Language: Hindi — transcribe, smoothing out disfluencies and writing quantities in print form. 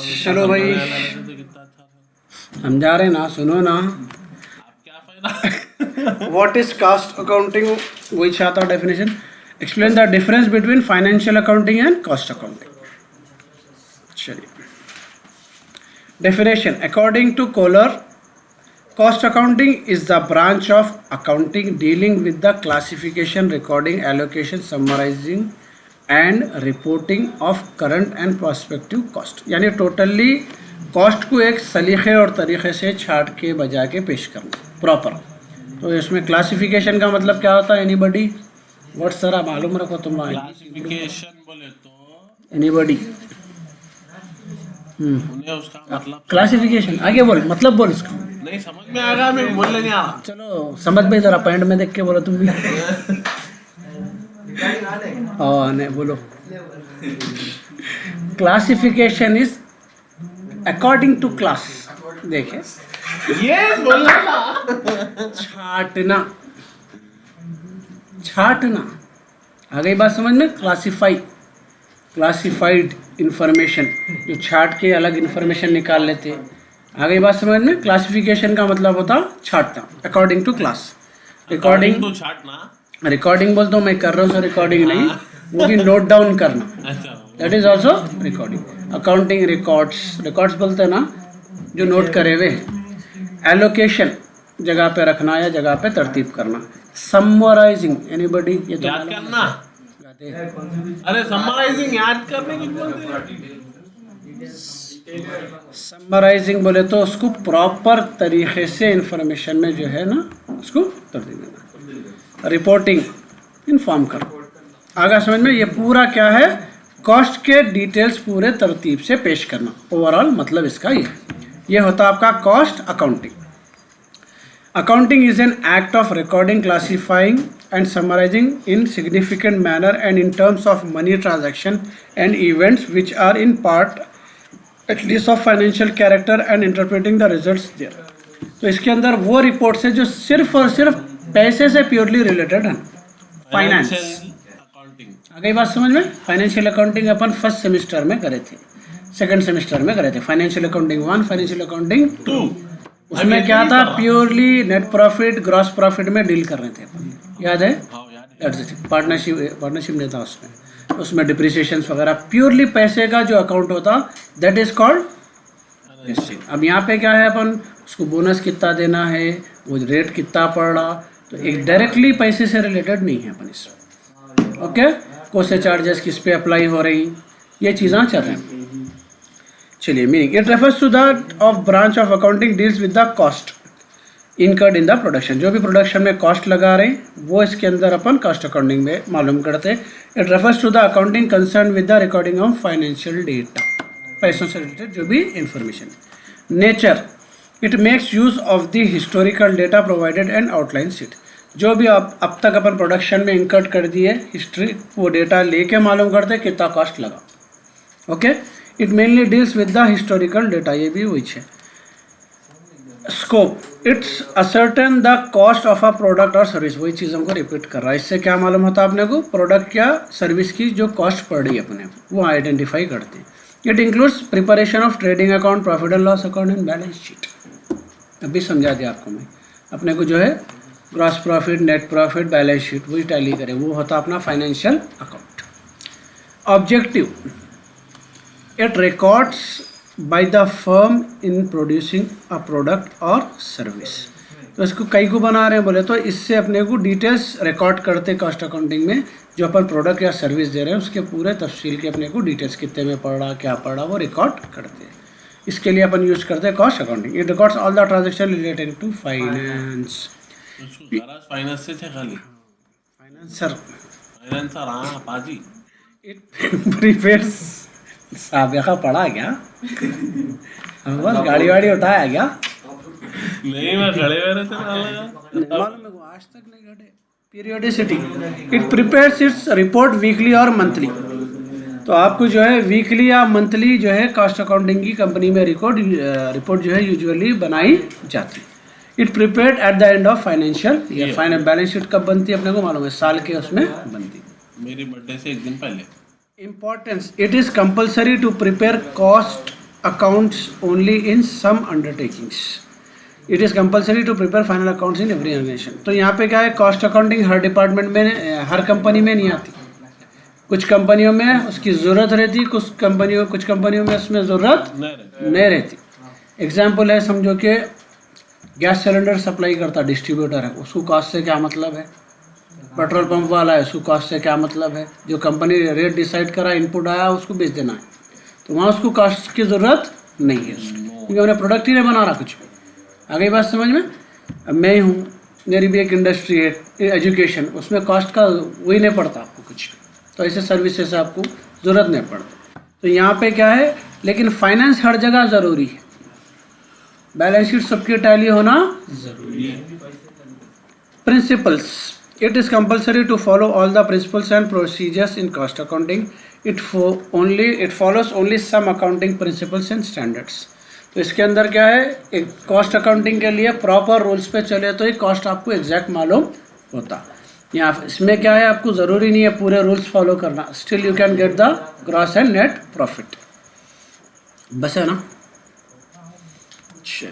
चलो भाई हम जा रहे हैं ना, सुनो ना। व्हाट इज कॉस्ट अकाउंटिंग, वही चाहता definition. Explain the difference between financial accounting and cost accounting. चलिए definition according to Kohler, cost accounting is the branch of accounting dealing with the classification, recording, allocation, summarizing and reporting of current and prospective cost। यानी टोटली कॉस्ट को एक सलीके और तरीके से छाट के बजा के पेश करना प्रॉपर। तो इसमें क्लासिफिकेशन का मतलब क्या होता है? एनीबडी व्हाट सर, मालूम रखो तुम। क्लासिफिकेशन बोले तो एनीबडी उन्हें उसका मतलब क्लासिफिकेशन आगे बोल, मतलब बोल उसका। नहीं समझ में आ रहा, मैं बोलने नहीं आ रहा। चलो समझ में, जरा पॉइंट में देख के बोलो तुम भी। हाँ नहीं बोलो। Classification is according to class. देखे ये बोलना था। छाटना, छाटना आ गई बात समझ में। क्लासिफाई, क्लासिफाइड इंफॉर्मेशन, जो छाट के अलग इंफॉर्मेशन निकाल लेते हैं। आ गई बात समझ में। क्लासिफिकेशन का मतलब होता छाटना अकॉर्डिंग टू क्लास। रिकॉर्डिंग तो छाटना, रिकॉर्डिंग बोल तो मैं कर रहा हूँ सर, रिकॉर्डिंग नहीं, वो भी नोट डाउन करना, अच्छा that is also recording. Accounting records, records बोलते हैं ना जो नोट करे हुए। एलोकेशन जगह पे रखना या जगह पे तरतीब करना। समराइजिंग, एनीबडी ये तो याद करना। अरे समराइजिंग याद करने की बोलते हैं। समराइजिंग बोले तो उसको प्रॉपर तरीके से इंफॉर्मेशन में जो है ना उसको तरतीब देना। रिपोर्टिंग, इन्फॉर्म करो। आगे समझ में। ये पूरा क्या है? कॉस्ट के डिटेल्स पूरे तरतीब से पेश करना। ओवरऑल मतलब इसका ये होता आपका cost accounting. Accounting is an act of recording, classifying and summarizing in significant manner and in terms of money transaction and events which are in part at least of financial character and interpreting the results there। तो इसके अंदर वो रिपोर्ट्स है जो सिर्फ और सिर्फ पैसे से प्योरली रिलेटेड है। फाइनेंस अकाउंटिंग आ गई बात समझ में। फाइनेंशियल अकाउंटिंग अपन फर्स्ट सेमेस्टर में करे थे, सेकंड सेमेस्टर में करे थे। Financial accounting 1, financial accounting 2। उसमें क्या था? Purely net profit, gross profit में डील कर रहे थे अपन, याद है? पार्टनरशिप नहीं था उसमें। उसमें डिप्रिसिएशन वगैरह, प्योरली पैसे का जो अकाउंट होता दैट इज कॉल्ड। अब यहाँ पे क्या है, अपन उसको बोनस कितना देना है, वो रेट कितना पड़ रहा, तो एक डायरेक्टली पैसे से रिलेटेड नहीं है अपन इसमें। ओके, कौन से चार्जेस किस पे अप्लाई हो रही, ये चीज़ें चल रही हैं। चलिए meaning, it refers to that of branch of accounting deals with the cost incurred in the production. जो भी प्रोडक्शन में कॉस्ट लगा रहे हैं वो इसके अंदर अपन कॉस्ट अकाउंटिंग में मालूम करते हैं। It refers to the accounting concern with the recording of financial data, पैसों से रिलेटेड जो भी information. Nature, it makes use of the historical data provided and outline sheet. जो भी अब तक अपन प्रोडक्शन में इनकर्ड कर दिए हिस्ट्री, वो डेटा लेके मालूम करते हैं कितना कॉस्ट लगा। Okay, it mainly deals with the historical data, ये भी वही है। Scope, it's ascertain the cost of a product और सर्विस, वही चीज़ों को रिपीट कर रहा है। इससे क्या मालूम होता है अपने को? प्रोडक्ट या सर्विस की जो कॉस्ट पड़ रही है अपने वो आइडेंटिफाई करते हैं। It includes preparation of trading account, profit and loss account and balance sheet. अभी समझा दिया आपको मैं। अपने को जो है gross profit, net profit, balance sheet वही टैली करें, वो होता अपना financial account. Objective, it records by the firm in producing a product or service। तो इसको कई को बना रहे हैं बोले तो इससे अपने को डिटेल्स रिकॉर्ड करते कॉस्ट अकाउंटिंग में। जो अपन प्रोडक्ट या सर्विस दे रहे हैं उसके पूरे तफसील के अपने को डिटेल्स कितने में पड़ रहा, क्या पड़ रहा, वो रिकॉर्ड करते हैं। इसके लिए अपन यूज़ करते हैं cost accounting. It records all the transaction related to finance. Finance से थे खाली फाइनेंसर, फाइनेंसर, हाँ पाजी। इट प्रिपेयर्स, साबिका पढ़ा क्या? बस गाड़ी वाड़ी उठाया क्या? नहीं मैं खड़े हुए रहते मालूम है वो आज तक नहीं घटे। Periodicity, it prepares its report weekly और मंथली। तो आपको जो है वीकली या मंथली जो है कॉस्ट अकाउंटिंग की कंपनी में रिपोर्ट जो है यूजुअली बनाई जाती है। It prepared at the end of financial year. Final balance sheet कब बनती है अपने को मालूम है, साल के उसमें बनती है। मेरी बर्थडे से एक दिन पहले। Importance, it is compulsory to prepare cost accounts only in some undertakings. It is compulsory to prepare final accounts in every organization. तो यहाँ पे क्या है, कॉस्ट अकाउंटिंग हर डिपार्टमेंट में, हर कंपनी में नहीं आती. कुछ कंपनियों में उसकी ज़रूरत रहती, कुछ कंपनियों में उसमें ज़रूरत नहीं रहती. एग्जाम्पल है, समझो कि गैस सिलेंडर सप्लाई करता डिस्ट्रीब्यूटर है, उसको कॉस्ट से क्या मतलब है. पेट्रोल पंप वाला है, उसको कॉस्ट से क्या मतलब है. जो कंपनी रेट डिसाइड करा, इनपुट आया, उसको बेच देना है, तो वहाँ उसको कॉस्ट की ज़रूरत नहीं है उसकी, क्योंकि उन्हें प्रोडक्ट ही नहीं बना रहा कुछ. आ गई बात समझ में. अब मैं ही हूँ, मेरी भी एक इंडस्ट्री है, एजुकेशन, उसमें कॉस्ट का वही नहीं पड़ता आपको कुछ, तो ऐसे सर्विसेज आपको ज़रूरत नहीं पड़ती. तो यहाँ पे क्या है, लेकिन फाइनेंस हर जगह ज़रूरी है. बैलेंस शीट सबकी टैली होना ज़रूरी है. Principles, it is compulsory to follow all the principles and procedures in cost accounting. It follows only some accounting principles and standards. तो इसके अंदर क्या है, एक कॉस्ट अकाउंटिंग के लिए प्रॉपर रूल्स पे चले तो ही कॉस्ट आपको एग्जैक्ट मालूम होता. यहाँ इसमें क्या है, आपको ज़रूरी नहीं है पूरे रूल्स फॉलो करना, still you can get the gross and net profit. बस है ना. अच्छा.